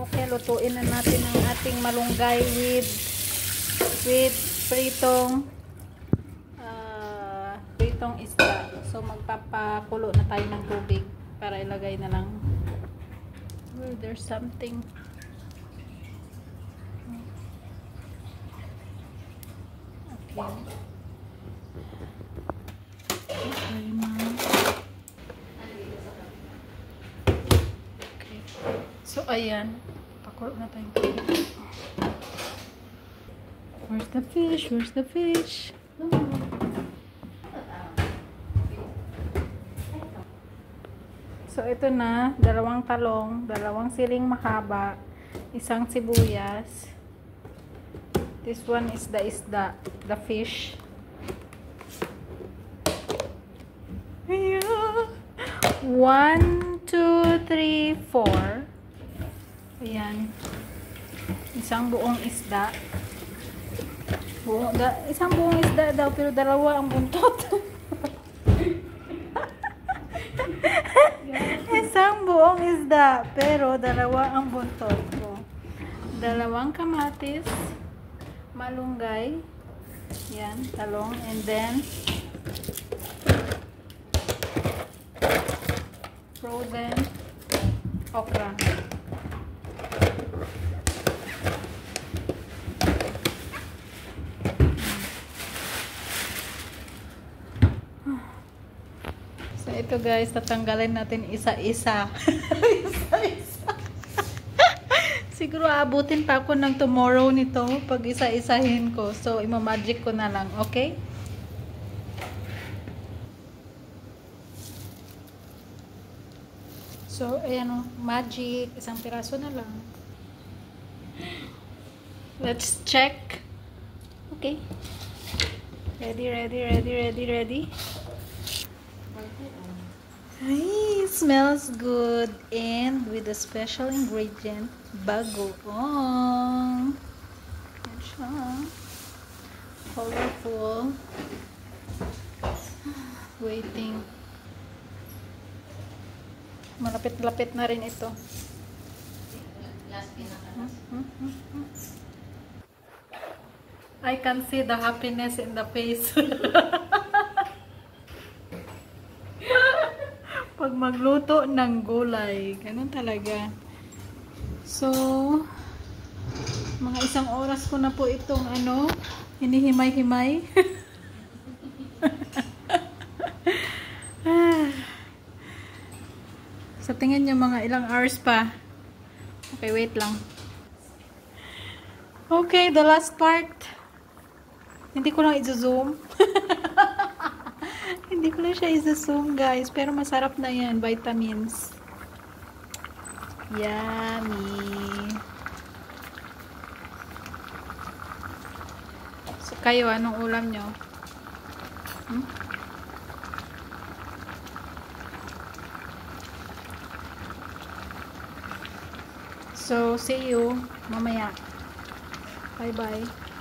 Okay, lutuin na natin ang ating malunggay with pritong isda. So magpapakulo na tayo ng tubig para ilagay na lang. Oh, there's something. Okay. Okay, ma'am. Okay. So ayan, pakulo na tayong tubig. Where's the fish? Where's the fish? So, ito na. Dalawang talong, dalawang siling mahaba, isang sibuyas. This one is the fish. Ayan. 1, 2, 3, 4. Ayan. Isang buong isda. Isang buong isda daw, pero dalawa ang buntot. Isang buong isda, pero dalawa ang buntot ko. Dalawang kamatis, malunggay, yan, talong, and then frozen okra. So, ito guys, tatanggalin natin isa-isa. Isa-isa. Siguro aabutin pa ako ng tomorrow nito pag isa-isahin ko. So, imamagic ko na lang. Okay? So, ayan o. Magic. Isang piraso na lang. Let's check. Okay. Ready. Ay, smells good and with a special ingredient, bagoong. Yan siya. Colorful. Waiting. Malapit-lapit na rin ito. I can see the happiness in the face. Pag magluto ng gulay, ganun talaga. So, mga isang oras ko na po itong hinihimay-himay. Sa tingin nyo, mga ilang hours pa. Okay, wait lang. Okay, the last part. Hindi ko lang i-zoom. Hindi ko na siya i-zoom, guys. Pero masarap na yan. Vitamins. Yummy. So, kayo, anong ulam nyo? So, see you mamaya. Bye-bye.